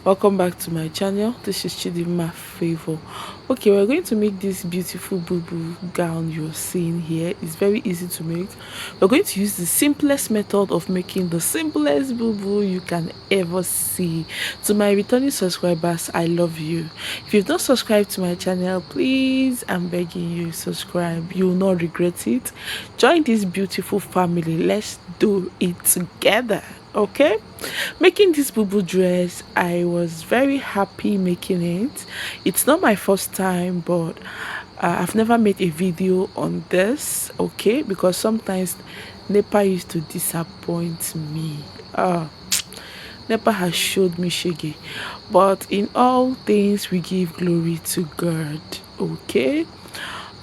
Welcome back to my channel. This is Chidima Favor. Okay, we're going to make this beautiful boo gown you're seeing here. It's very easy to make. We're going to use the simplest method of making the simplest boo you can ever see. To my returning subscribers, I love you. If you've not subscribed to my channel, please, I'm begging you, subscribe. You will not regret it. Join this beautiful family. Let's do it together. Okay, making this boo dress, I was very happy making it. It's not my first time, but I've never made a video on this. Okay, because sometimes Nepa used to disappoint me. Nepa has showed me shaggy, but in all things we give glory to God. Okay,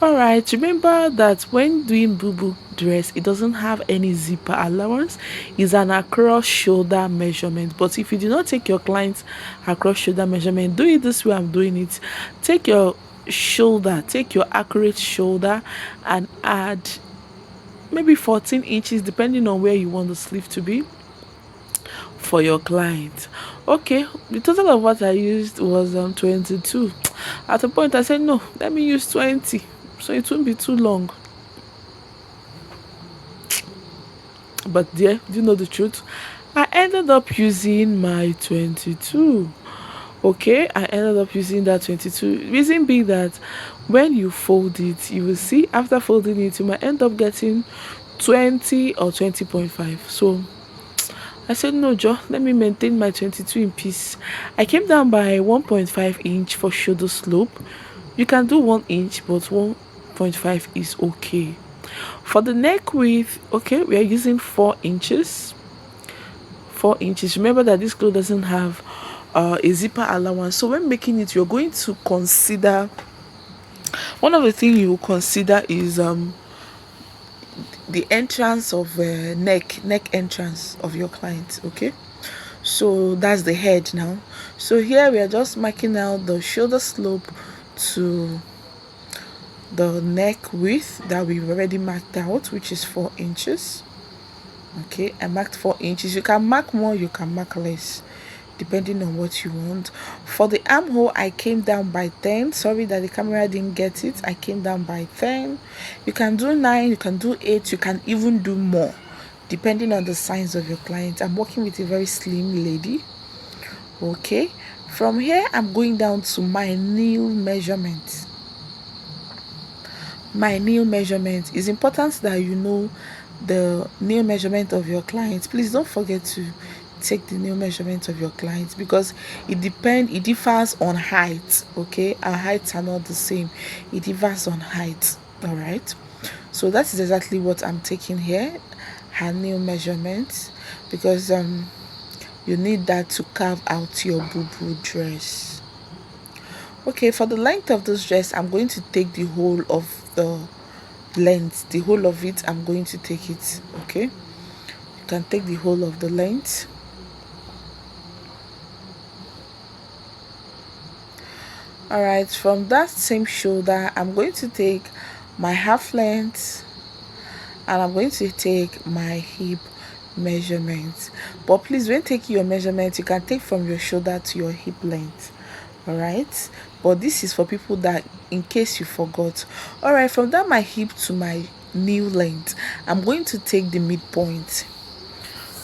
all right, remember that when doing boo dress, it doesn't have any zipper allowance. It's an across shoulder measurement. But if you do not take your client's across shoulder measurement, do it this way I'm doing it. Take your shoulder, take your accurate shoulder and add maybe 14 inches depending on where you want the sleeve to be for your client. Okay, the total of what I used was 22. At a point I said no, let me use 20 so it won't be too long. But dear, do you know the truth? I ended up using my 22. Okay, I ended up using that 22. Reason being that when you fold it, you will see after folding it, you might end up getting 20 or 20.5. So I said, no, Joe, let me maintain my 22 in peace. I came down by 1.5 inch for shoulder slope. You can do 1 inch, but 1.5 is okay. For the neck width, okay, we are using 4 inches. 4 inches. Remember that this cloth doesn't have a zipper allowance. So when making it, you're going to consider, one of the things you will consider is the entrance of neck entrance of your client. Okay, so that's the head now. So here we are just marking out the shoulder slope to the neck width that we've already marked out, which is 4 inches. Okay, I marked 4 inches. You can mark more, you can mark less, depending on what you want. For the armhole, I came down by 10. Sorry that the camera didn't get it. I came down by 10. You can do 9, you can do 8, you can even do more, depending on the size of your client. I'm working with a very slim lady. Okay, from here I'm going down to my nail measurement. My nail measurement is important that you know the nail measurement of your client. Please don't forget to take the nail measurement of your client because it differs on height. Okay, our heights are not the same, it differs on height. All right, so that is exactly what I'm taking here, her nail measurement, because you need that to carve out your boo dress. Okay, for the length of this dress, I'm going to take the whole of the length, the whole of it. I'm going to take it. Okay, you can take the whole of the length. All right, from that same shoulder, I'm going to take my half length and I'm going to take my hip measurement. But please, when taking your measurement, you can take from your shoulder to your hip length. All right, but this is for people that in case you forgot. All right, from that my hip to my knee length, I'm going to take the midpoint.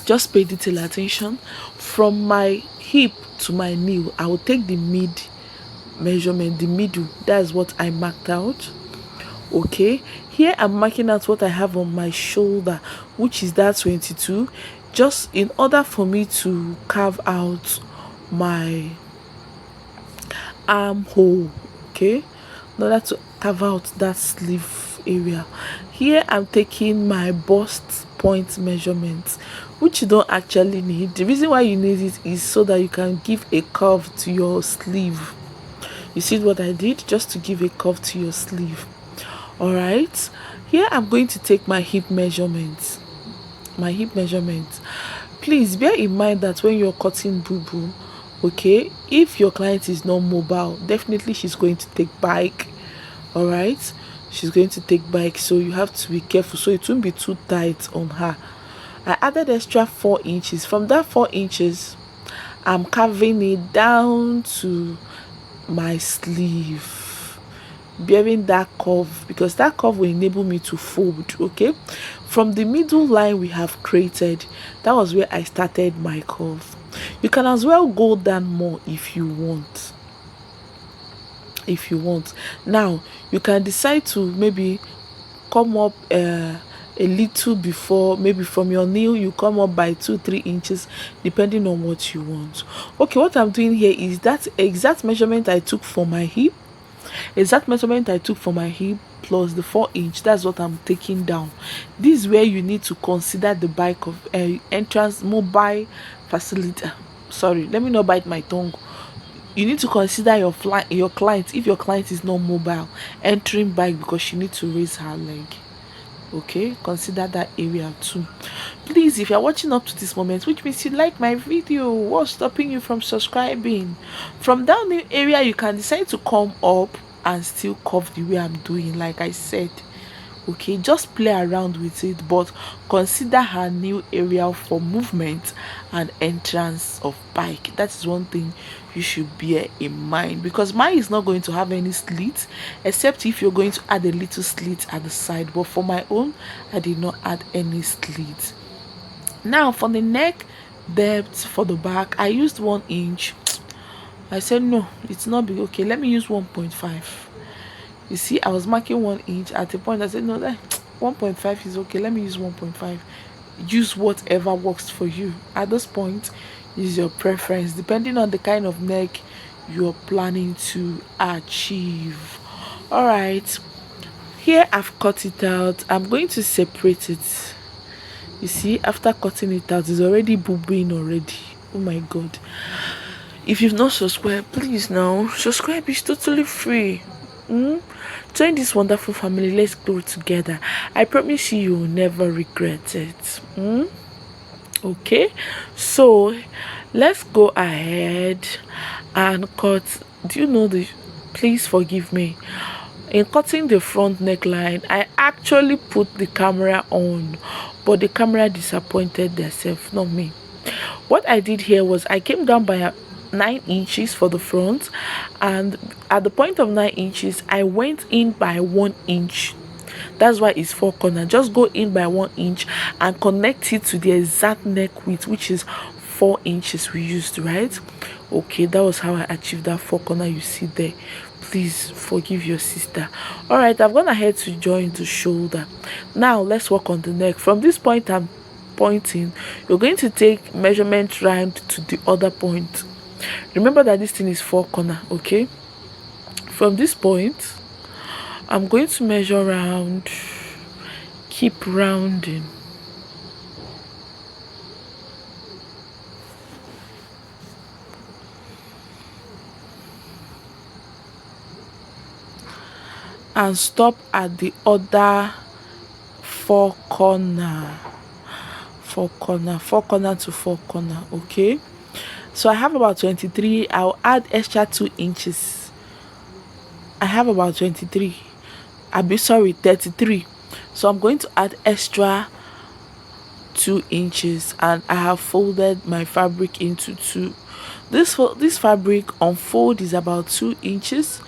Just pay detail attention. From my hip to my knee, I will take the mid measurement, the middle. That's what I marked out. Okay, here I'm marking out what I have on my shoulder, which is that 22, just in order for me to carve out my armhole. Okay, in order to carve out that sleeve area. Here I'm taking my bust point measurement, which you don't actually need. The reason why you need it is so that you can give a curve to your sleeve. You see what I did? Just to give a curve to your sleeve. All right, here I'm going to take my hip measurement. My hip measurement. Please bear in mind that when you're cutting boo, okay, if your client is not mobile, definitely she's going to take bike. All right, she's going to take bike, so you have to be careful so it won't be too tight on her. I added extra 4 inches. From that 4 inches, I'm carving it down to my sleeve, bearing that curve, because that curve will enable me to fold. Okay, from the middle line we have created, that was where I started my curve. You can as well go down more if you want. Now you can decide to maybe come up a little before, maybe from your nail you come up by 2-3 inches, depending on what you want. Okay, what I'm doing here is that exact measurement I took for my hip, plus the 4 inch. That's what I'm taking down. This is where you need to consider the bike of entrance mobile facility. Sorry, let me not bite my tongue. You need to consider your client, if your client is not mobile, entering bike because she needs to raise her leg. Okay, consider that area too. Please, if you're watching up to this moment, which means you like my video, what's stopping you from subscribing? From down the area you can decide to come up and still curve the way I'm doing, like I said. Okay, just play around with it, but consider her new area for movement and entrance of bike. That is one thing you should bear in mind, because mine is not going to have any slit, except if you're going to add a little slit at the side. But for my own, I did not add any slit. Now for the neck depth for the back, I used 1 inch. I said no, it's not big. Okay, let me use 1.5. You see, I was marking 1 inch. At a point I said no, that 1.5 is okay, let me use 1.5. Use whatever works for you. At this point, use your preference depending on the kind of neck you're planning to achieve. All right, here I've cut it out. I'm going to separate it. You see, after cutting it out, it's already boobing already. Oh my god. If you've not subscribed, please now subscribe. It's totally free. Join this wonderful family. Let's grow together. I promise you, you'll never regret it. Okay, so let's go ahead and cut. Do you know the, please forgive me, in cutting the front neckline I actually put the camera on, but the camera disappointed themselves, not me. What I did here was I came down by 9 inches for the front, and at the point of 9 inches I went in by 1 inch. That's why it's 4 corner. Just go in by 1 inch and connect it to the exact neck width, which is 4 inches we used, right? Okay, that was how I achieved that 4 corner you see there. Please forgive your sister. All right, I've gone ahead to join the shoulder. Now let's work on the neck. From this point I'm pointing, you're going to take measurement round to the other point. Remember that this thing is 4 corner. Okay, from this point I'm going to measure round, keep rounding. And stop at the other 4 corner. 4 corner, 4 corner to 4 corner. Okay, so I have about 23. I'll add extra 2 inches. I have about 23. I'll be sorry, 33. So I'm going to add extra 2 inches, and I have folded my fabric into two. This fabric on fold is about 2 inches,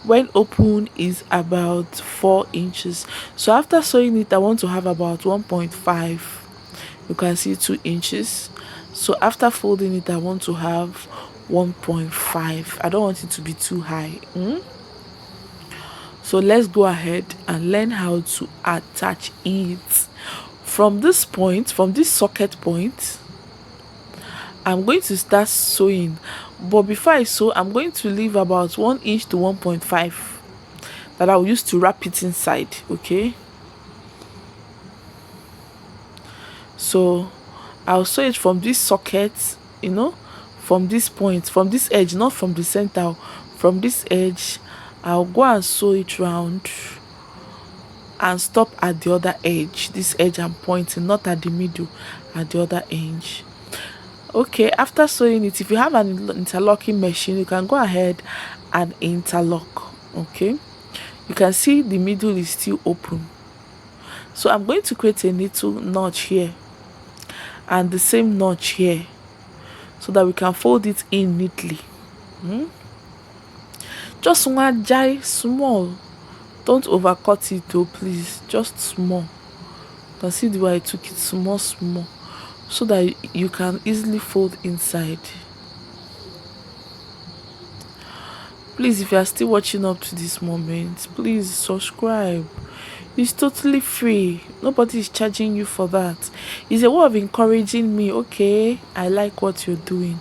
when open is about 4 inches. So after sewing it I want to have about 1.5. You can see 2 inches. So after folding it I want to have 1.5. I don't want it to be too high. So let's go ahead and learn how to attach it. From this point, from this socket point, I'm going to start sewing, but before I sew I'm going to leave about 1 inch to 1.5 that I'll use to wrap it inside. Okay, so I'll sew it from this socket, from this point, from this edge, not from the center, from this edge. I'll go and sew it round and stop at the other edge. This edge I'm pointing, not at the middle, at the other edge. Okay, after sewing it, if you have an interlocking machine you can go ahead and interlock. Okay, you can see the middle is still open, so I'm going to create a little notch here and the same notch here. so that we can fold it in neatly. Just one jai small. Don't overcut it though, please. Just small. You can see the way I took it small, small, so that you can easily fold inside. Please, if you are still watching up to this moment, please subscribe. It's totally free. Nobody is charging you for that. It's a way of encouraging me. Okay, I like what you're doing.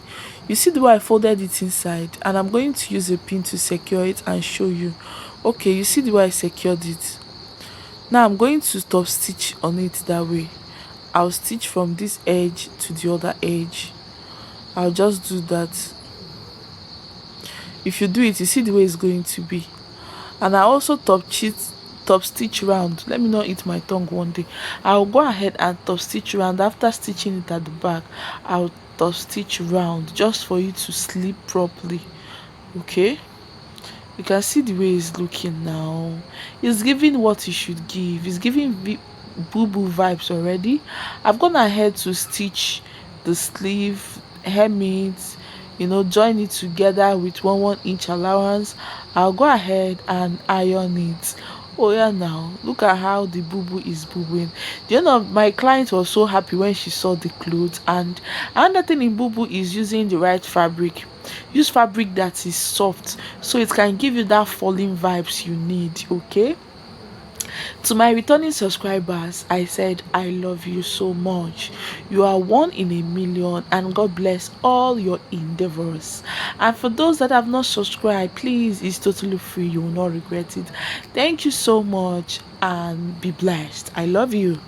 You see the way I folded it inside, and I'm going to use a pin to secure it and show you. Okay, you see the way I secured it. Now I'm going to top stitch on it that way. I'll stitch from this edge to the other edge. I'll just do that. If you do it, you see the way it's going to be. And I also top stitch round. Let me not eat my tongue one day. I'll go ahead and top stitch round. After stitching it at the back, I'll top stitch round just for you to sleep properly. Okay, you can see the way it's looking now. It's giving what it should give. It's giving boo boo vibes already. I've gone ahead to stitch the sleeve, hem it, join it together with 1 inch allowance. I'll go ahead and iron it. Oh yeah, now look at how the boo boo is booing. My client was so happy when she saw the clothes. And another thing in boo boo is using the right fabric. Use fabric that is soft, so it can give you that falling vibes you need. Okay, to my returning subscribers, I said I love you so much. You are one in a million, and God bless all your endeavors. And for those that have not subscribed, please, it's totally free. You will not regret it. Thank you so much, and be blessed. I love you.